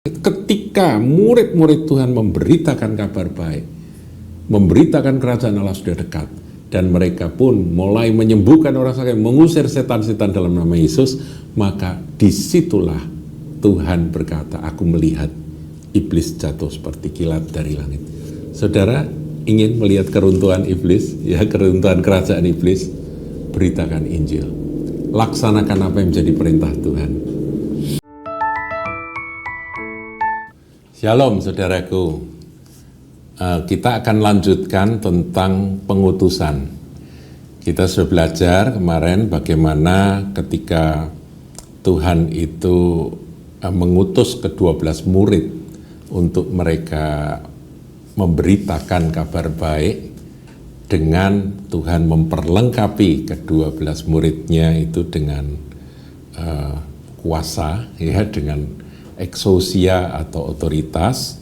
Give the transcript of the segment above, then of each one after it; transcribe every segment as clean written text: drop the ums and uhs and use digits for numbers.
Ketika murid-murid Tuhan memberitakan kabar baik, memberitakan kerajaan Allah sudah dekat, dan mereka pun mulai menyembuhkan orang sakit, mengusir setan-setan dalam nama Yesus, maka disitulah Tuhan berkata, aku melihat iblis jatuh seperti kilat dari langit. Saudara ingin melihat keruntuhan iblis, ya, keruntuhan kerajaan iblis, beritakan Injil. Laksanakan apa yang menjadi perintah Tuhan. Shalom saudaraku, kita akan lanjutkan tentang pengutusan. Kita sudah belajar kemarin bagaimana ketika Tuhan itu mengutus ke-12 murid untuk mereka memberitakan kabar baik, dengan Tuhan memperlengkapi ke-12 muridnya itu dengan kuasa, ya, dengan eksosia atau otoritas,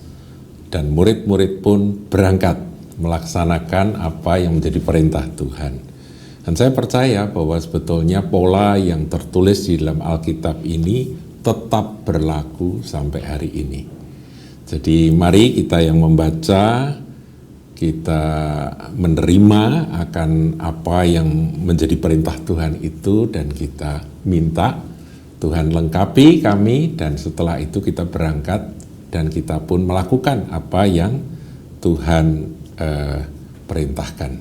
dan murid-murid pun berangkat melaksanakan apa yang menjadi perintah Tuhan. Dan saya percaya bahwa sebetulnya pola yang tertulis di dalam Alkitab ini tetap berlaku sampai hari ini. Jadi mari kita yang membaca, kita menerima akan apa yang menjadi perintah Tuhan itu, dan kita minta Tuhan lengkapi kami, dan setelah itu kita berangkat dan kita pun melakukan apa yang Tuhan perintahkan.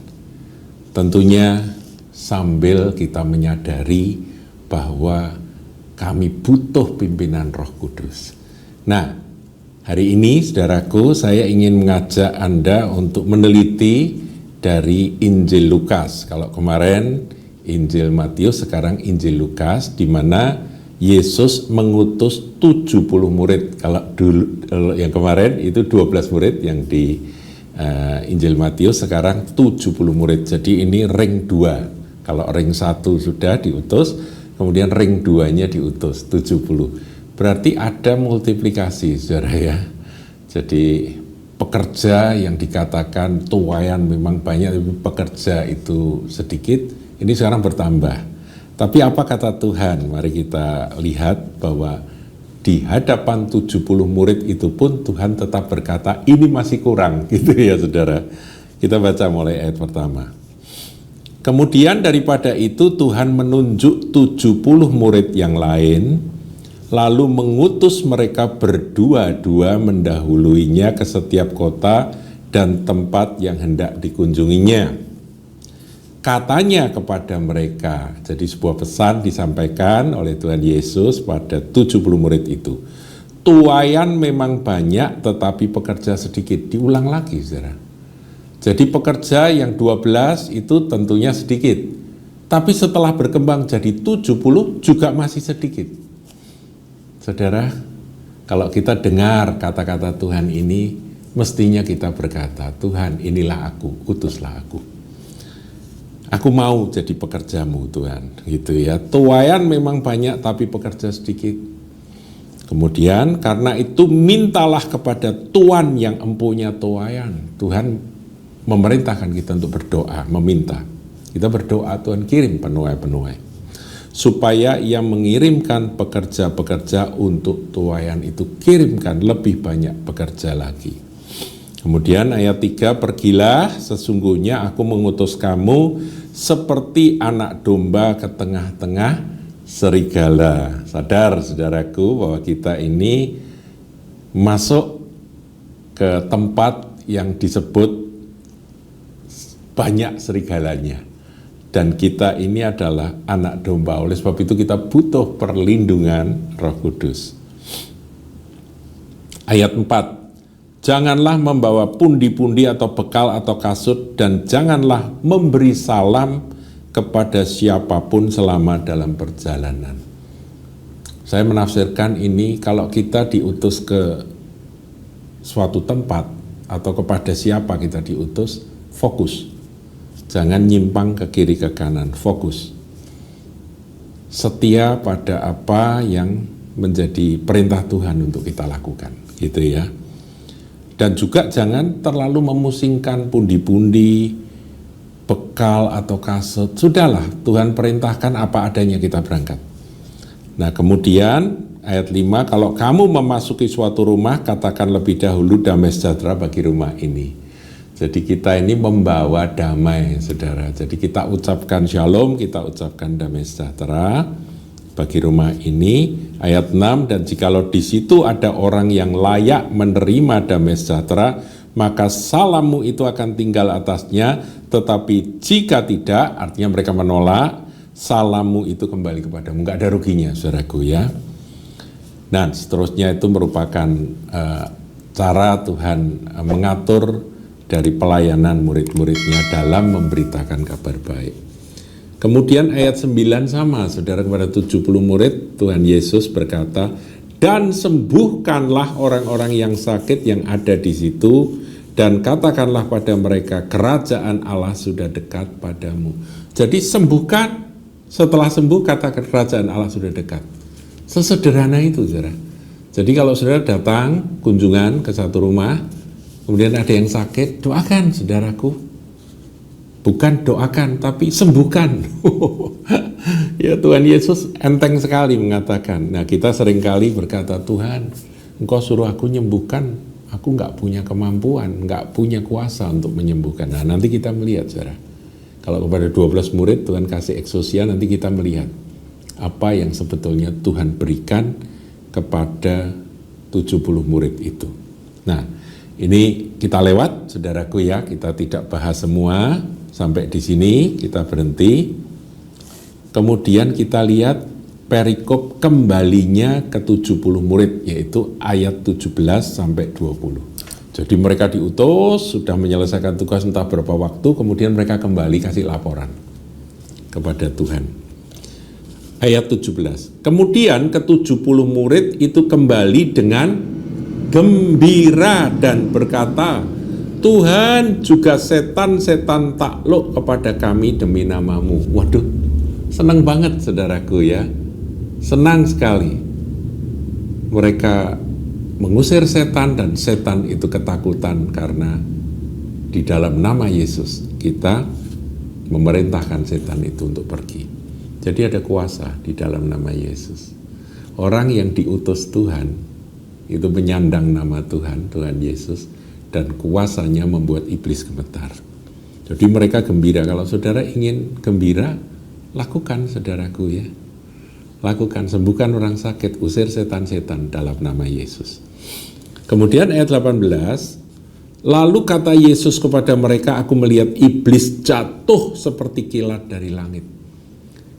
Tentunya sambil kita menyadari bahwa kami butuh pimpinan Roh Kudus. Nah, hari ini saudaraku, saya ingin mengajak Anda untuk meneliti dari Injil Lukas. Kalau kemarin Injil Matius, sekarang Injil Lukas, di mana Yesus mengutus 70 murid. Kalau dulu yang kemarin itu 12 murid yang di Injil Matius, sekarang 70 murid. Jadi ini ring 2. Kalau ring 1 sudah diutus, kemudian ring 2-nya diutus 70. Berarti ada multiplikasi, saudara, ya. Jadi pekerja yang dikatakan tuayan memang banyak, tapi pekerja itu sedikit, ini sekarang bertambah. Tapi apa kata Tuhan? Mari kita lihat bahwa di hadapan 70 murid itu pun Tuhan tetap berkata, ini masih kurang, gitu ya saudara. Kita baca mulai ayat pertama. Kemudian daripada itu Tuhan menunjuk 70 murid yang lain, lalu mengutus mereka berdua-dua mendahuluinya ke setiap kota dan tempat yang hendak dikunjunginya. Katanya kepada mereka, jadi sebuah pesan disampaikan oleh Tuhan Yesus pada 70 murid itu. Tuayan memang banyak tetapi pekerja sedikit. Diulang lagi, saudara. Jadi pekerja yang 12 itu tentunya sedikit. Tapi setelah berkembang jadi 70 juga masih sedikit. Saudara, kalau kita dengar kata-kata Tuhan ini, mestinya kita berkata, Tuhan inilah aku, utuslah aku. Aku mau jadi pekerjamu Tuhan, gitu ya. Tuayan memang banyak tapi pekerja sedikit. Kemudian karena itu mintalah kepada Tuhan yang empunya tuayan. Tuhan memerintahkan kita untuk berdoa, meminta. Kita berdoa, Tuhan kirim penuai-penuai, supaya ia mengirimkan pekerja-pekerja untuk tuayan itu. Kirimkan lebih banyak pekerja lagi. Kemudian ayat 3, pergilah, sesungguhnya aku mengutus kamu seperti anak domba ke tengah-tengah serigala. Sadar saudaraku bahwa kita ini masuk ke tempat yang disebut banyak serigalanya. Dan kita ini adalah anak domba, oleh sebab itu kita butuh perlindungan Roh Kudus. Ayat 4, janganlah membawa pundi-pundi atau bekal atau kasut, dan janganlah memberi salam kepada siapapun selama dalam perjalanan. Saya menafsirkan ini, kalau kita diutus ke suatu tempat atau kepada siapa kita diutus, fokus. Jangan nyimpang ke kiri ke kanan, fokus. Setia pada apa yang menjadi perintah Tuhan untuk kita lakukan, gitu ya. Dan juga jangan terlalu memusingkan pundi-pundi, bekal atau kasut. Sudahlah, Tuhan perintahkan apa adanya kita berangkat. Nah kemudian ayat 5, kalau kamu memasuki suatu rumah, katakan lebih dahulu damai sejahtera bagi rumah ini. Jadi kita ini membawa damai, saudara. Jadi kita ucapkan shalom, kita ucapkan damai sejahtera bagi rumah ini. Ayat 6, dan jikalau di situ ada orang yang layak menerima damai sejahtera, maka salammu itu akan tinggal atasnya. Tetapi jika tidak, artinya mereka menolak, salammu itu kembali kepadamu. Enggak ada ruginya, saudaraku ya. Nah, seterusnya itu merupakan cara Tuhan mengatur dari pelayanan murid-muridnya dalam memberitakan kabar baik. Kemudian ayat 9 sama, saudara, kepada 70 murid, Tuhan Yesus berkata, dan sembuhkanlah orang-orang yang sakit yang ada di situ, dan katakanlah pada mereka, kerajaan Allah sudah dekat padamu. Jadi sembuhkan, setelah sembuh katakan kerajaan Allah sudah dekat. Sesederhana itu, saudara. Jadi kalau saudara datang kunjungan ke satu rumah, kemudian ada yang sakit, doakan, saudaraku. Bukan doakan, tapi sembuhkan. Ya, Tuhan Yesus enteng sekali mengatakan. Nah, kita seringkali berkata, Tuhan, Engkau suruh aku menyembuhkan, aku nggak punya kemampuan, nggak punya kuasa untuk menyembuhkan. Nah, nanti kita melihat, saudara. Kalau kepada 12 murid Tuhan kasih eksosia, nanti kita melihat apa yang sebetulnya Tuhan berikan kepada 70 murid itu. Nah, ini kita lewat, saudaraku ya, kita tidak bahas semua, sampai di sini kita berhenti. Kemudian kita lihat perikop kembalinya ke 70 murid, yaitu ayat 17 sampai 20. Jadi mereka diutus, sudah menyelesaikan tugas entah berapa waktu, kemudian mereka kembali kasih laporan kepada Tuhan. Ayat 17. Kemudian ke-70 murid itu kembali dengan gembira dan berkata, Tuhan, juga setan-setan takluk kepada kami demi namamu. Waduh, senang banget, saudaraku ya. Senang sekali. Mereka mengusir setan dan setan itu ketakutan karena di dalam nama Yesus kita memerintahkan setan itu untuk pergi. Jadi ada kuasa di dalam nama Yesus. Orang yang diutus Tuhan itu menyandang nama Tuhan, Tuhan Yesus, dan kuasanya membuat iblis gemetar. Jadi mereka gembira. Kalau saudara ingin gembira, lakukan, saudaraku ya. Lakukan, sembuhkan orang sakit, usir setan-setan dalam nama Yesus. Kemudian ayat 18, lalu kata Yesus kepada mereka, aku melihat iblis jatuh seperti kilat dari langit.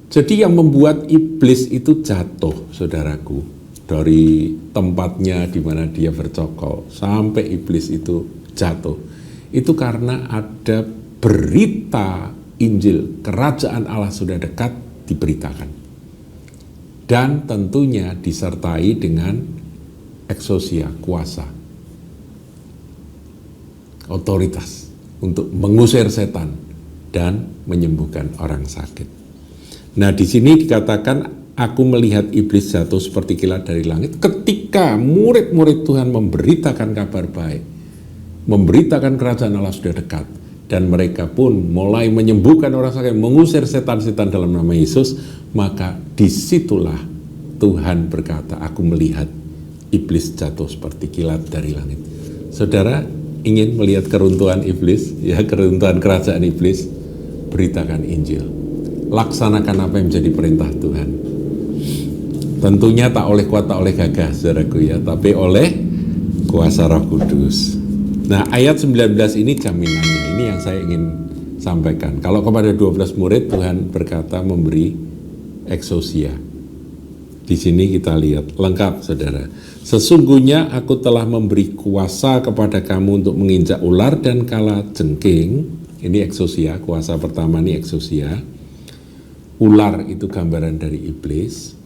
Jadi yang membuat iblis itu jatuh, saudaraku, dari tempatnya di mana dia bercokol sampai iblis itu jatuh, itu karena ada berita Injil, kerajaan Allah sudah dekat diberitakan. Dan tentunya disertai dengan eksosia, kuasa, otoritas untuk mengusir setan dan menyembuhkan orang sakit. Nah, di sini dikatakan aku melihat iblis jatuh seperti kilat dari langit ketika murid-murid Tuhan memberitakan kabar baik, memberitakan kerajaan Allah sudah dekat, dan mereka pun mulai menyembuhkan orang sakit, mengusir setan-setan dalam nama Yesus. Maka disitulah Tuhan berkata, aku melihat iblis jatuh seperti kilat dari langit. Saudara ingin melihat keruntuhan iblis, ya, keruntuhan kerajaan iblis, beritakan Injil. Laksanakan apa yang menjadi perintah Tuhan. Tentunya tak oleh kuat, tak oleh gagah, saudaraku ya, tapi oleh kuasa Roh Kudus. Nah, ayat 19 ini jaminannya, ini yang saya ingin sampaikan. Kalau kepada 12 murid Tuhan berkata memberi eksosia. Di sini kita lihat lengkap, saudara. Sesungguhnya aku telah memberi kuasa kepada kamu untuk menginjak ular dan kalajengking. Ini eksosia, kuasa pertama ini eksosia. Ular itu gambaran dari iblis.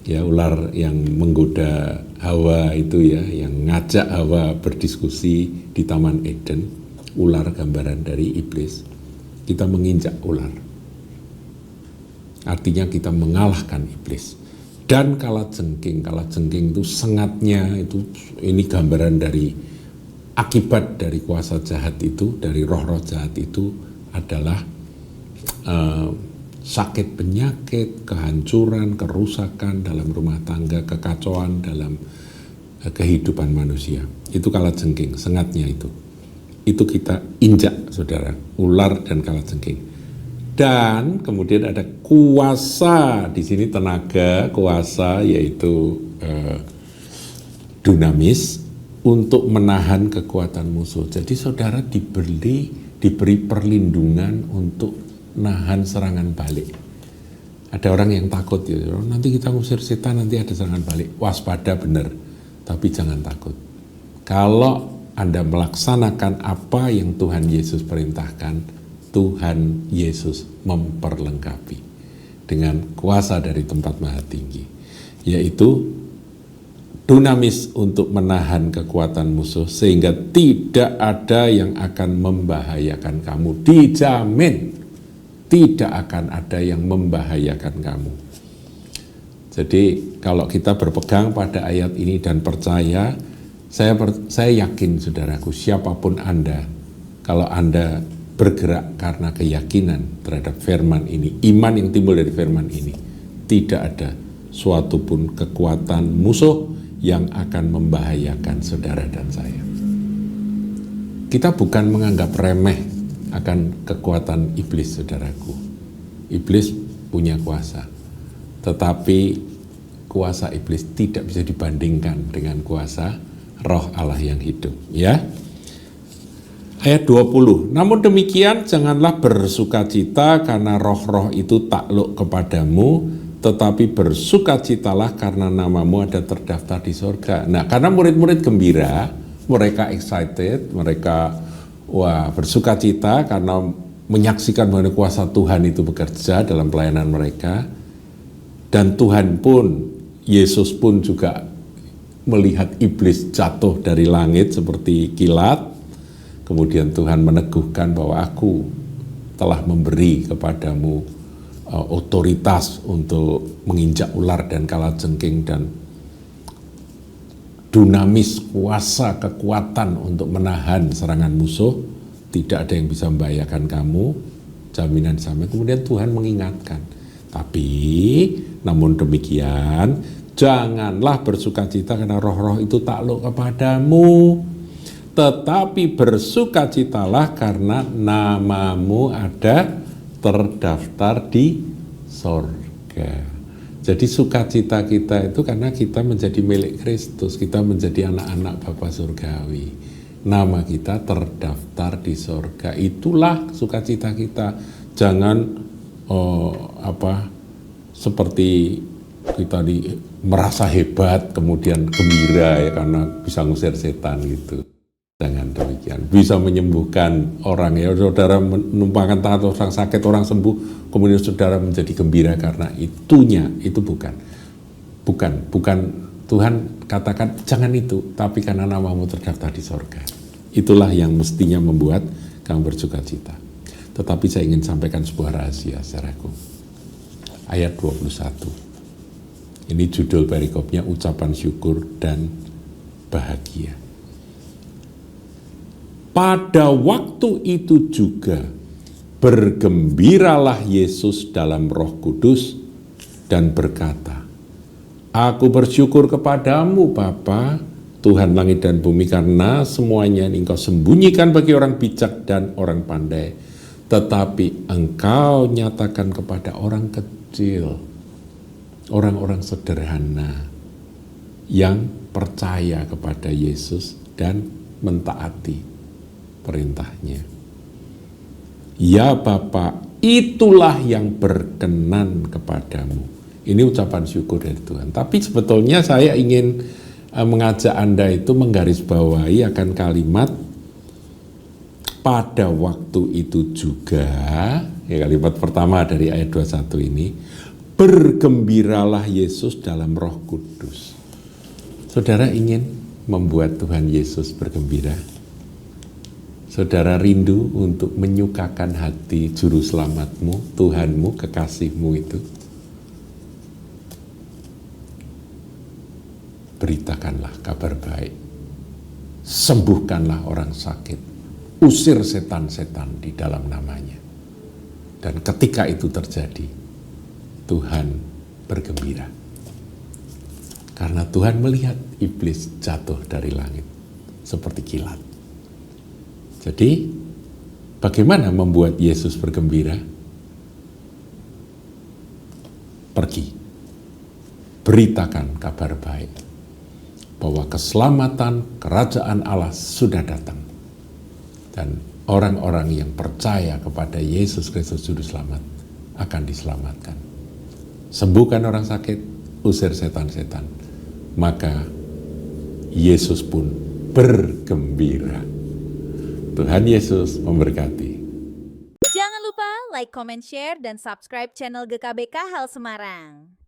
Ya, ular yang menggoda Hawa itu ya, yang ngajak Hawa berdiskusi di Taman Eden. Ular gambaran dari iblis. Kita menginjak ular. Artinya kita mengalahkan iblis. Dan kalajengking itu sengatnya itu, ini gambaran dari akibat dari kuasa jahat itu, dari roh-roh jahat itu adalah sakit penyakit, kehancuran, kerusakan dalam rumah tangga, kekacauan dalam kehidupan manusia. Itu kalajengking, sengatnya itu. Itu kita injak, saudara, ular dan kalajengking. Dan kemudian ada kuasa, di sini tenaga, kuasa yaitu dunamis untuk menahan kekuatan musuh. Jadi saudara diberi perlindungan untuk nahan serangan balik. Ada orang yang takut, ya, nanti kita ngusir setan, nanti ada serangan balik. Waspada benar, tapi jangan takut. Kalau Anda melaksanakan apa yang Tuhan Yesus perintahkan, Tuhan Yesus memperlengkapi dengan kuasa dari tempat maha tinggi, yaitu dunamis untuk menahan kekuatan musuh sehingga tidak ada yang akan membahayakan kamu. Dijamin tidak akan ada yang membahayakan kamu. Jadi kalau kita berpegang pada ayat ini dan percaya, saya yakin saudaraku, siapapun Anda, kalau Anda bergerak karena keyakinan terhadap firman ini, iman yang timbul dari firman ini, tidak ada suatu pun kekuatan musuh yang akan membahayakan saudara dan saya. Kita bukan menganggap remeh akan kekuatan iblis, saudaraku. Iblis punya kuasa, tetapi kuasa iblis tidak bisa dibandingkan dengan kuasa Roh Allah yang hidup, ya. Ayat 20, namun demikian janganlah bersukacita karena roh-roh itu takluk kepadamu, tetapi bersukacitalah karena namamu ada terdaftar di surga. Nah, karena murid-murid gembira, mereka excited, mereka bersukacita karena menyaksikan bahwa kuasa Tuhan itu bekerja dalam pelayanan mereka. Dan Tuhan pun, Yesus pun juga melihat iblis jatuh dari langit seperti kilat. Kemudian Tuhan meneguhkan bahwa aku telah memberi kepadamu otoritas untuk menginjak ular dan kalajengking dan dunamis, kuasa, kekuatan untuk menahan serangan musuh. Tidak ada yang bisa membahayakan kamu, jaminan sampai. Kemudian Tuhan mengingatkan, tapi namun demikian janganlah bersukacita karena roh-roh itu takluk kepadamu, tetapi bersukacitalah karena namamu ada terdaftar di sorga. Jadi sukacita kita itu karena kita menjadi milik Kristus, kita menjadi anak-anak Bapa Surgawi. Nama kita terdaftar di sorga. Itulah sukacita kita. Jangan seperti kita merasa hebat kemudian gembira ya karena bisa ngusir setan gitu. Jangan demikian. Bisa menyembuhkan orang, ya saudara menumpangkan tangan orang sakit, orang sembuh, kemudian saudara menjadi gembira karena itunya. Itu bukan Tuhan katakan jangan itu, tapi karena namamu terdaftar di sorga. Itulah yang mestinya membuat kamu bersukacita. Tetapi saya ingin sampaikan sebuah rahasia, saudaraku. Ayat 21. Ini judul perikopnya, ucapan syukur dan bahagia. Pada waktu itu juga bergembiralah Yesus dalam Roh Kudus dan berkata, aku bersyukur kepadamu Bapa, Tuhan langit dan bumi, karena semuanya ini Engkau sembunyikan bagi orang bijak dan orang pandai, tetapi Engkau nyatakan kepada orang kecil, orang-orang sederhana yang percaya kepada Yesus dan mentaati perintahnya. Ya Bapa, itulah yang berkenan kepadamu. Ini ucapan syukur dari Tuhan. Tapi sebetulnya saya ingin mengajak Anda itu menggarisbawahi akan kalimat pada waktu itu juga, ya kalimat pertama dari ayat 21 ini, bergembiralah Yesus dalam Roh Kudus. Saudara ingin membuat Tuhan Yesus bergembira? Saudara rindu untuk menyukakan hati juru selamatmu, Tuhanmu, kekasihmu itu? Beritakanlah kabar baik, sembuhkanlah orang sakit, usir setan-setan di dalam namanya. Dan ketika itu terjadi, Tuhan bergembira. Karena Tuhan melihat iblis jatuh dari langit seperti kilat. Jadi, bagaimana membuat Yesus bergembira? Pergi, beritakan kabar baik bahwa keselamatan kerajaan Allah sudah datang. Dan orang-orang yang percaya kepada Yesus Kristus Juru Selamat akan diselamatkan. Sembuhkan orang sakit, usir setan-setan. Maka Yesus pun bergembira. Tuhan Yesus memberkati. Jangan lupa like, comment, share, dan subscribe channel GKBK Hal Semarang.